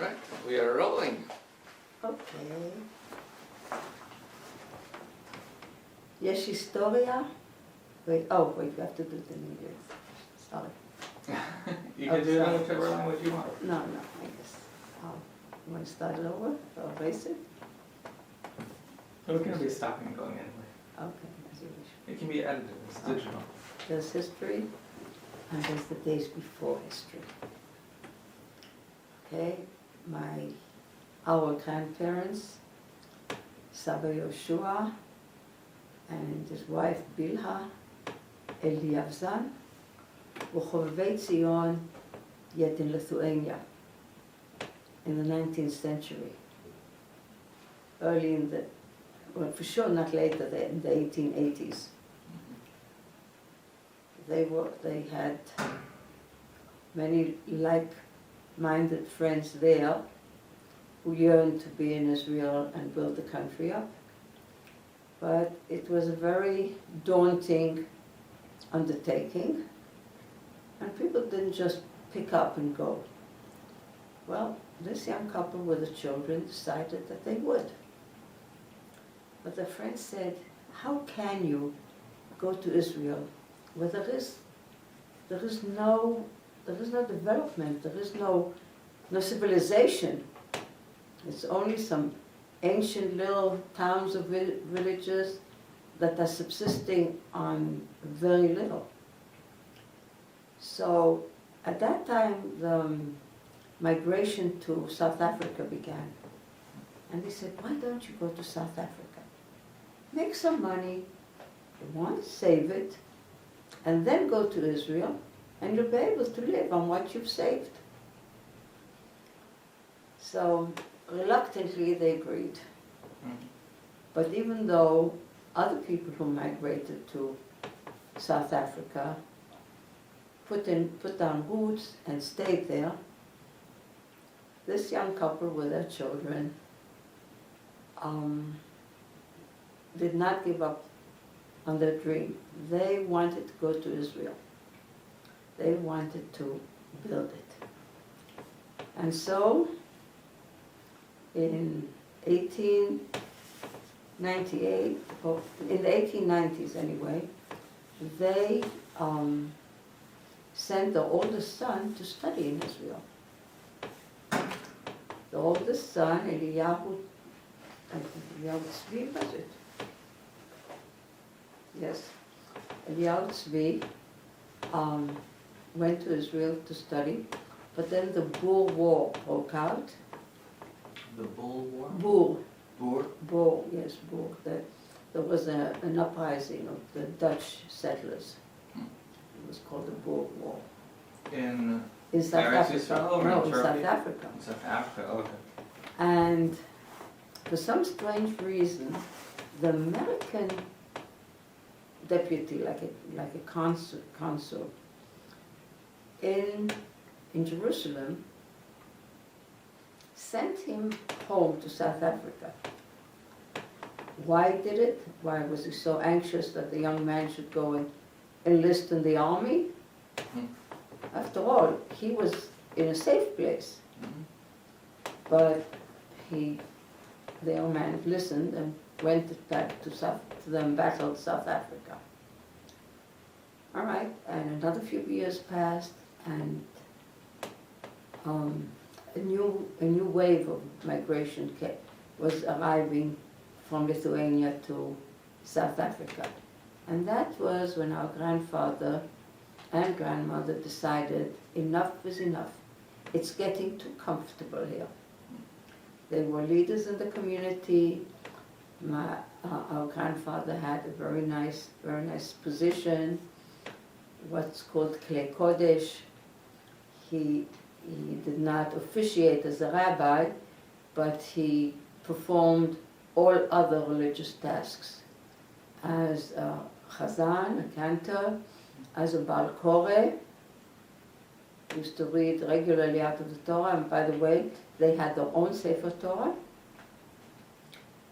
right, we are rolling. אוקיי. יש היסטוריה? Wait, oh, wait, we have to do it in English. Sorry. You can do it in whichever language you want. No, I guess. You want to start it over? Or erase it? We're going to be stopping and going anyway. Okay, as you wish. It can be edited, it's digital. There's history, and there's the days before history. Okay, our grandparents, Saba Yoshua, and his wife Bilha, Eliavzan, וחובבי ציון yet in Lithuania in the 19th century. Early in the, well, for sure not later, in the 1880s. They had many like-minded friends there who yearned to be in Israel and build the country up. But it was a very daunting undertaking, and people didn't just pick up and go. Well, this young couple with the children decided that they would. But their friends said, how can you go to Israel where there is no development, there is no civilization. It's only some ancient little towns or villages that are subsisting on very little. So at that time, the migration to South Africa began. And they said, why don't you go to South Africa? Make some money, save it, and then go to Israel, and you'll be able to live on what you've saved. So reluctantly they agreed. But even though other people who migrated to South Africa put down roots and stayed there, this young couple with their children did not give up on their dream. They wanted to go to Israel. They wanted to build it. And so, in 1898, or in the 1890s anyway, they sent their oldest son to study in Israel. The oldest son, Eliyahu Tzvi, was it? Yes, Eliyahu Tzvi went to Israel to study, but then the Boer War broke out. The Bull War? Boer. Boer, yes, Boer. There was an uprising of the Dutch settlers. It was called the Boer War. In South Africa. Israel or No, in in Turkey? South Africa. In South Africa, okay. And for some strange reason, the American deputy, like a consul in Jerusalem, sent him home to South Africa. Why did it? Why was he so anxious that the young man should go and enlist in the army? After all, he was in a safe place. But the young man listened and went back to the embattled South Africa. All right, and another few years passed, and a new wave of migration was arriving from Lithuania to South Africa. And that was when our grandfather and grandmother decided enough is enough. It's getting too comfortable here. They were leaders in the community. Our grandfather had a very nice position, what's called Klei Kodesh. He did not officiate as a rabbi, but he performed all other religious tasks as a chazan, a cantor, as a Baal Koreh. Used to read regularly out of the Torah, and by the way, they had their own Sefer Torah.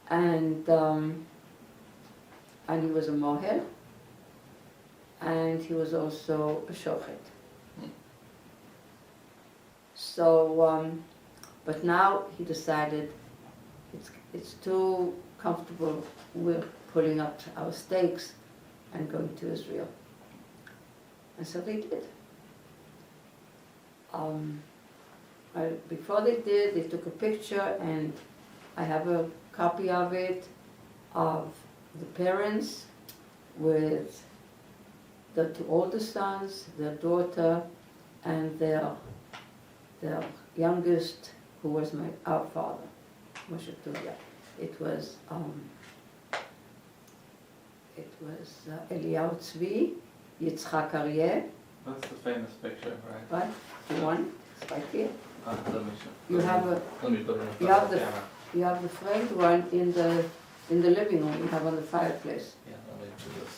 And he was a mohel, and he was also a shochet. So But now he decided it's too comfortable. We're pulling up our stakes and going to Israel. And so they did. Before they did, they took a picture, and I have a copy of it, of the parents with the two oldest sons, their daughter, and their youngest, who was our father, Moshe Tuvia. It was Eliyahu Tzvi, Yitzchak Aryeh. That's the famous picture, right? Right? The one, it's right here. Let me show. You have a, Let me put it in you front have of the the, camera. you have the framed one in the living room. You have on the fireplace. Yeah, let me do this.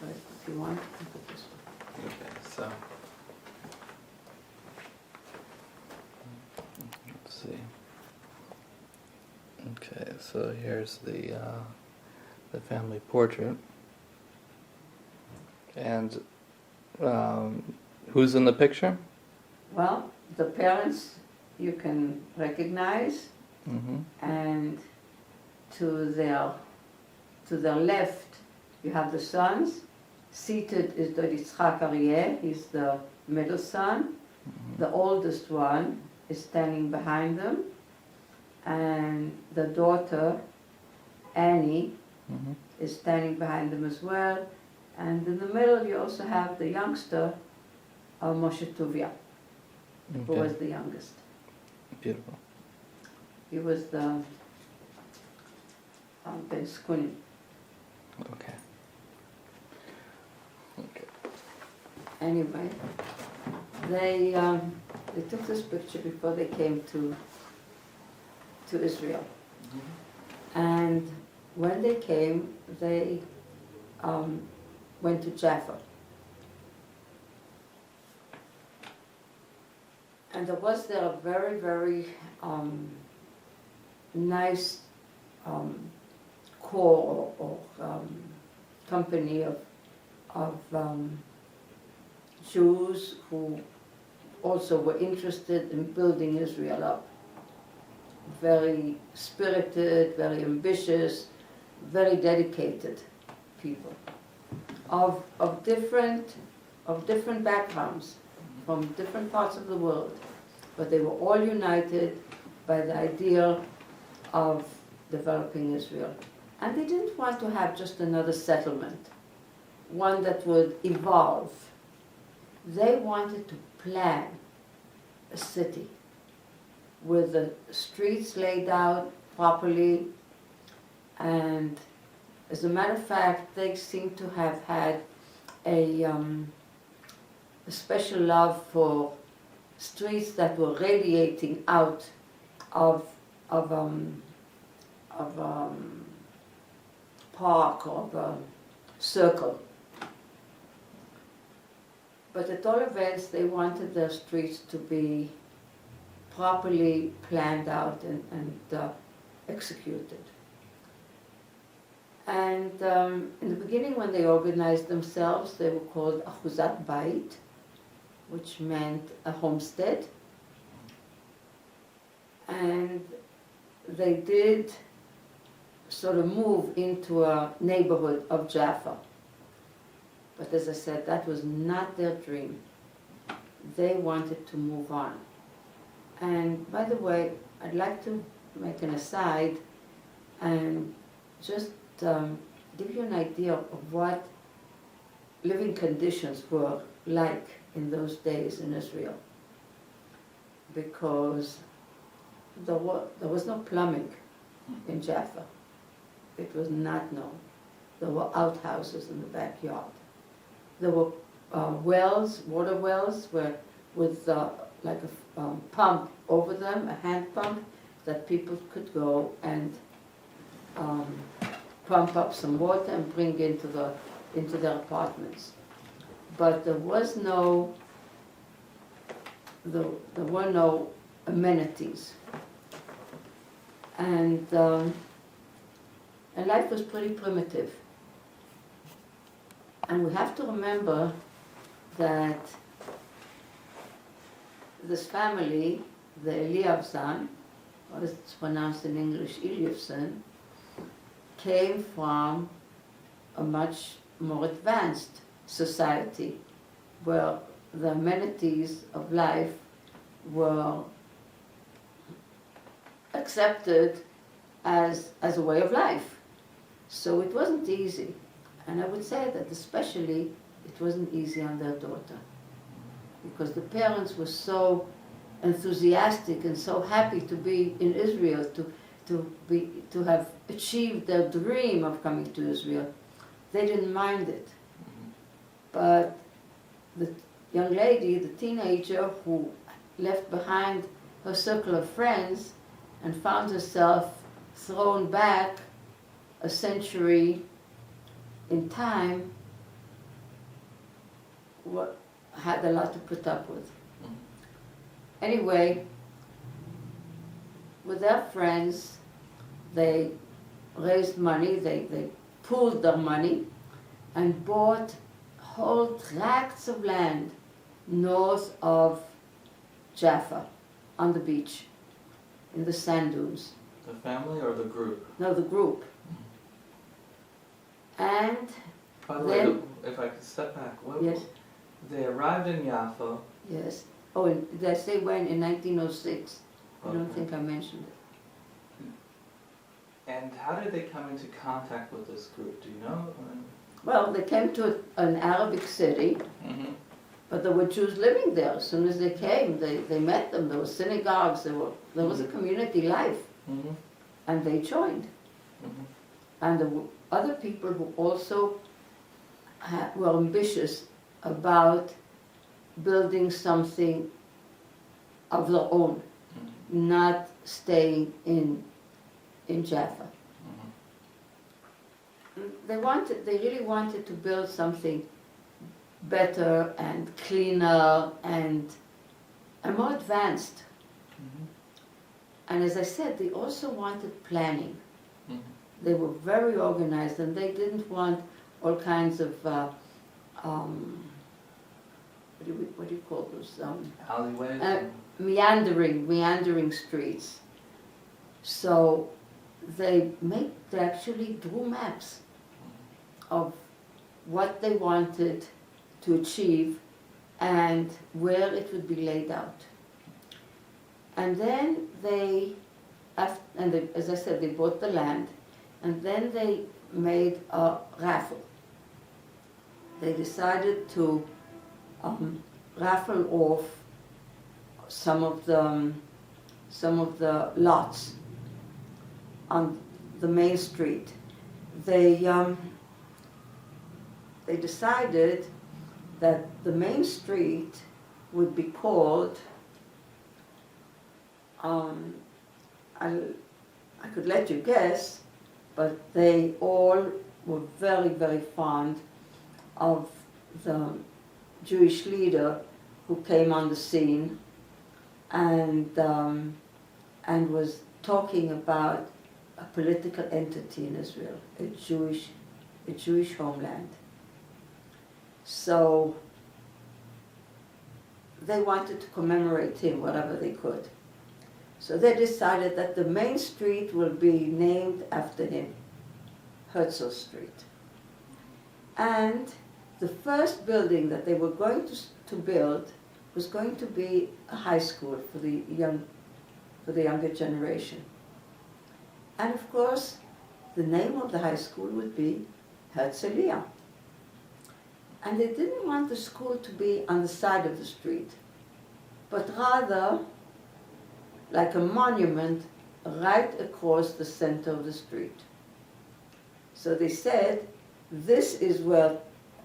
So if you want, you can put this one. Okay, so. Let's see. Okay, so here's the family portrait. And who's in the picture? Well, the parents you can recognize, Mm-hmm. and to their left you have the sons. Seated is the Yitzchak Aryeh, he's the middle son. Mm-hmm. The oldest one is standing behind them, and the daughter, Annie, Mm-hmm. is standing behind them as well. And in the middle you also have the youngster, Moshe Tuvia, who Okay. was the youngest. Beautiful. He was the Ben Skunin. Okay. Okay. Anyway, they took this picture before they came to Israel. And when they came, they went to Jaffa. And there was there a very, very nice core or company of Jews who also were interested in building Israel up. Very spirited, very ambitious, very dedicated people of different backgrounds from different parts of the world, but they were all united by the idea of developing Israel. And they didn't want to have just another settlement, one that would evolve. They wanted to plan a city with the streets laid out properly, and as a matter of fact, they seem to have had a special love for streets that were radiating out of park or of a circle. But at all events, they wanted their streets to be properly planned out and executed. And in the beginning, when they organized themselves, they were called Achuzat Bait, which meant a homestead. And they did sort of move into a neighborhood of Jaffa. But as I said, that was not their dream. They wanted to move on. And by the way, I'd like to make an aside and just give you an idea of what living conditions were like in those days in Israel. Because there was no plumbing in Jaffa. It was not known. There were outhouses in the backyard. There were wells, water wells, with like a pump over them, a hand pump, that people could go and pump up some water and bring into their apartments. But there were no amenities, and life was pretty primitive. And we have to remember that this family the Eliavson, or it's pronounced in English Eliavson, came from a much more advanced society where the amenities of life were accepted as a way of life. So it wasn't easy. And I would say that especially it wasn't easy on their daughter, because the parents were so enthusiastic and so happy to be in Israel, to have achieved their dream of coming to Israel. They didn't mind it. But the young lady, the teenager who left behind her circle of friends and found herself thrown back a century in time, had a lot to put up with. Anyway, with their friends, they raised money, they pooled their money and bought whole tracts of land north of Jaffa, on the beach, in the sand dunes. The family or the group? No, the group. And By the then, way, if I could step back, yes, they arrived in Jaffa. yes. Oh, and did I say when? In 1906. I don't Okay. think I mentioned it. And how did they come into contact with this group? Do you know? Well, they came to an Arabic city, Mm-hmm. but there were Jews living there. As soon as they came, they met them. There were synagogues. There was a community life, Mm-hmm. and they joined. Mm-hmm. And there were other people who also were ambitious about building something of their own, Mm-hmm. not staying in Jaffa. Mm-hmm. They really wanted to build something better and cleaner and more advanced. Mm-hmm. And as I said, they also wanted planning. Mm-hmm. They were very organized, and they didn't want all kinds of what do you call those? Alleyways? Meandering streets. So they actually drew maps of what they wanted to achieve and where it would be laid out. And then as I said, they bought the land, and then they made a raffle. They decided to raffle off some of the lots on the main street. They decided that the main street would be called, I could let you guess, but they all were very, very fond of the Jewish leader who came on the scene and was talking about a political entity in Israel, a Jewish homeland. So they wanted to commemorate him whatever they could. So they decided that the main street will be named after him, Herzl Street. And the first building that they were going to build was going to be a high school for the younger generation. And of course, the name of the high school would be Herzliya. And they didn't want the school to be on the side of the street, but rather like a monument right across the center of the street. So they said, this is where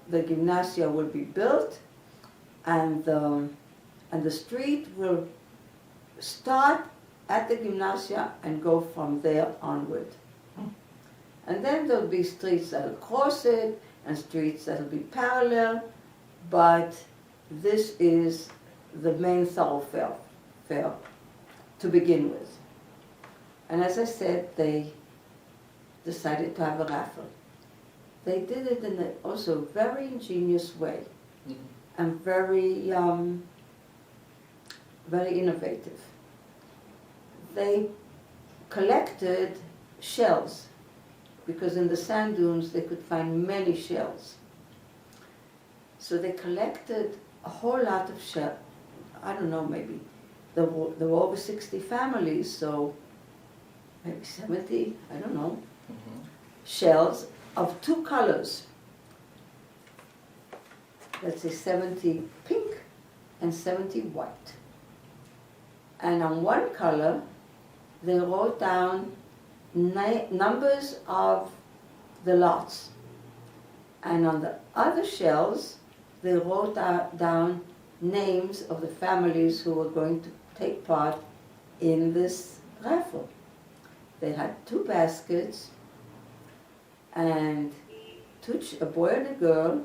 the gymnasia will be built, and the street will start at the gymnasia and go from there onward. And then there'll be streets that'll cross it and streets that'll be parallel, but this is the main thoroughfare to begin with. And as I said, they decided to have a raffle. They did it in a also very ingenious way, and very innovative. they collected shells, because in the sand dunes they could find many shells. So they collected a whole lot of shells. I don't know, maybe there were over 60 families, so maybe 70, I don't know, shells of two colors. Let's say 70 pink and 70 white. And on one color, they wrote down numbers of the lots. And on the other shells, they wrote down names of the families who were going to take part in this raffle. They had two baskets and a boy and a girl,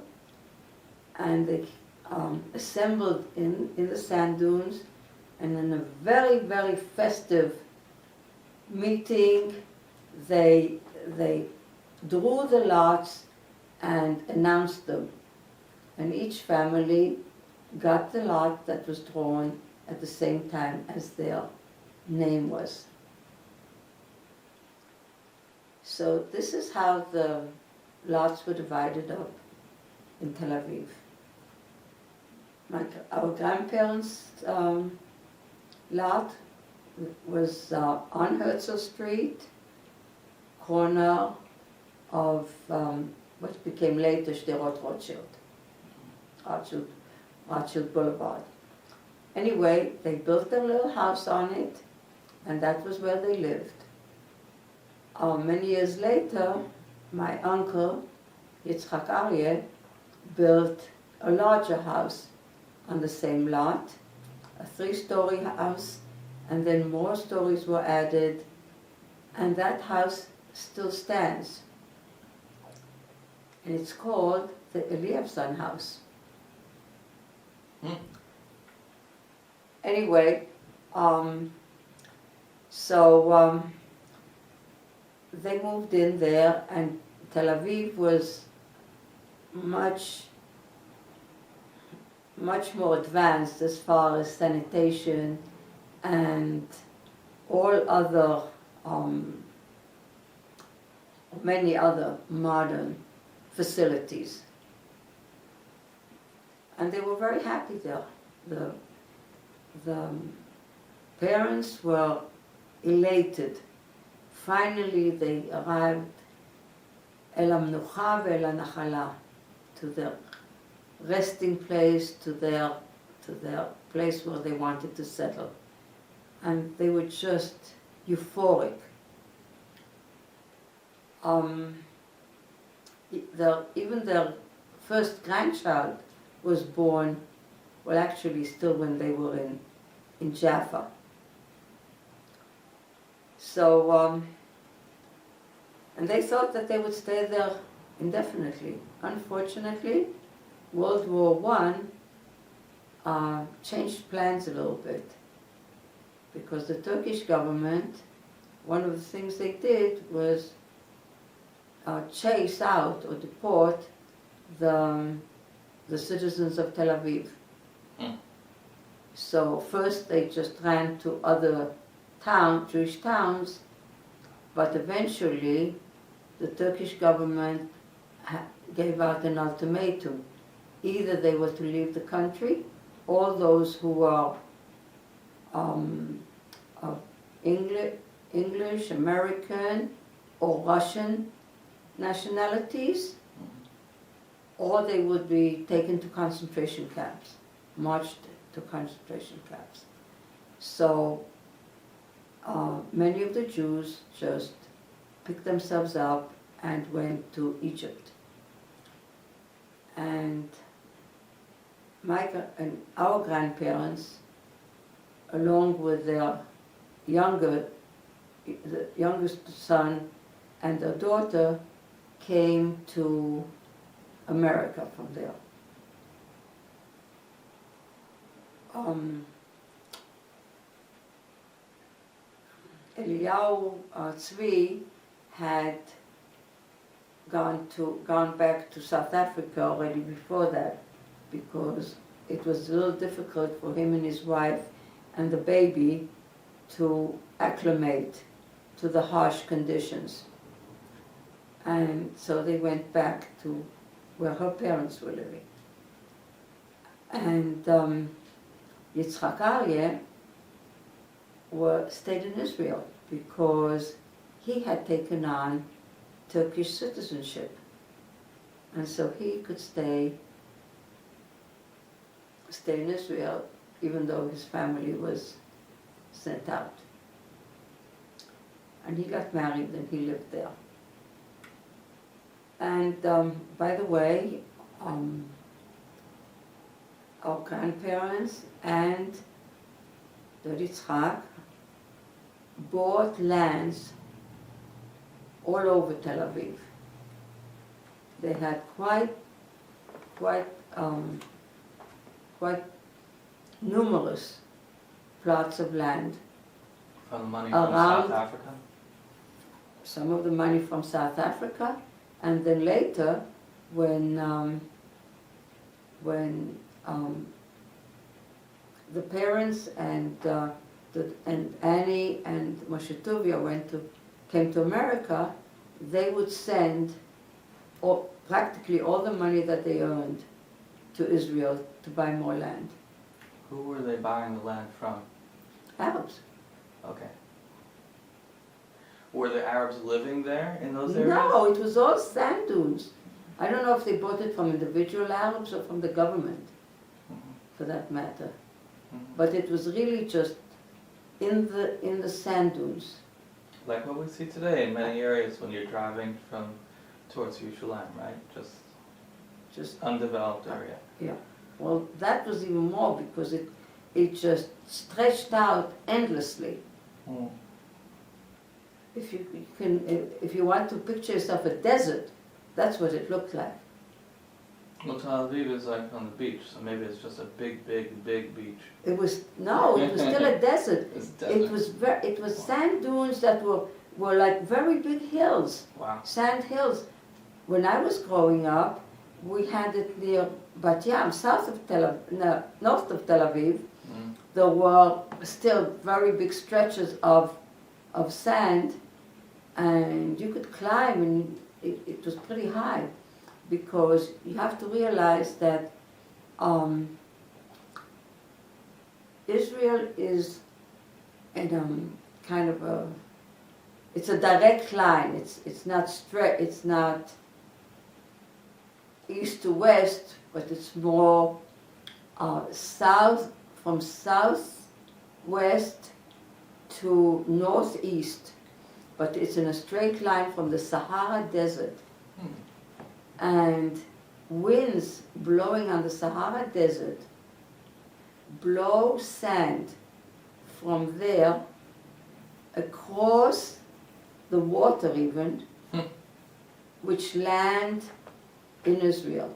and they assembled in the sand dunes, and in a very, very festive meeting, they drew the lots and announced them. And each family got the lot that was drawn at the same time as their name was. So this is how the lots were divided up in Tel Aviv. Our grandparents' lot was on Herzl Street, corner of what became later Sderot Rothschild Boulevard. Anyway, they built their little house on it, and that was where they lived. Many years later, my uncle, Yitzchak Aryeh, built a larger house on the same lot, a 3-story house, and then more stories were added, and that house still stands. And it's called the Eliavson House. Anyway, they moved in there, and Tel Aviv was much more advanced as far as sanitation and all other, many other modern facilities. And they were very happy there. The parents were elated. Finally, they arrived El Hamnucha ve'el Hanachala, to their resting place, to their place where they wanted to settle. And they were just euphoric. Even their first grandchild was born, well, actually still when they were in Jaffa. So, and they thought that they would stay there indefinitely. Unfortunately, World War I changed plans a little bit, because the Turkish government, one of the things they did was chase out or deport the citizens of Tel Aviv. So first they just ran to other Jewish towns, but eventually the Turkish government gave out an ultimatum. Either they were to leave the country, all those who were of English, American, or Russian nationalities, or they would be taken to concentration camps, marched to concentration camps. So many of the Jews just picked themselves up and went to Egypt. And our grandparents, along with their the youngest son and their daughter, came to America from there. Eliyahu Tzvi had gone back to South Africa already before that, because it was a little difficult for him and his wife and the baby to acclimate to the harsh conditions. And so they went back to where her parents were living. And Yitzhak Aryeh stayed in Israel because he had taken on Turkish citizenship. And so he could stay in Israel even though his family was sent out. And he got married and he lived there. And by the way, our grandparents and the Yitzhak bought lands all over Tel Aviv. They had quite numerous plots of land. From the money from South Africa? Some of the money from South Africa, and then later, when the parents and Annie and Moshe Tuvia came to America, they would send practically all the money that they earned to Israel to buy more land. Who were they buying the land from? Arabs. Okay. Were the Arabs living there in those areas? No, it was all sand dunes. I don't know if they bought it from individual Arabs or from the government, for that matter. But it was really just in the sand dunes. Like what we see today in many areas when you're driving towards Yerushalayim, right? Just undeveloped area. Yeah. Well, that was even more because it just stretched out endlessly. Mm. If you want to picture yourself a desert, that's what it looked like. Well, Tel Aviv is like on the beach, so maybe it's just a big beach. It was still a desert. It's desert. It was sand dunes that were like very big hills. Wow. Sand hills. When I was growing up, we had it near Bat Yam, north of Tel Aviv. Mm. There were still very big stretches of sand, and you could climb, and it was pretty high, because you have to realize that Israel is in kind of it's a direct line. It's not straight. It's not east to west, but it's more from southwest to northeast. But it's in a straight line from the Sahara Desert. And winds blowing on the Sahara Desert blow sand from there across the water even, which land in Israel.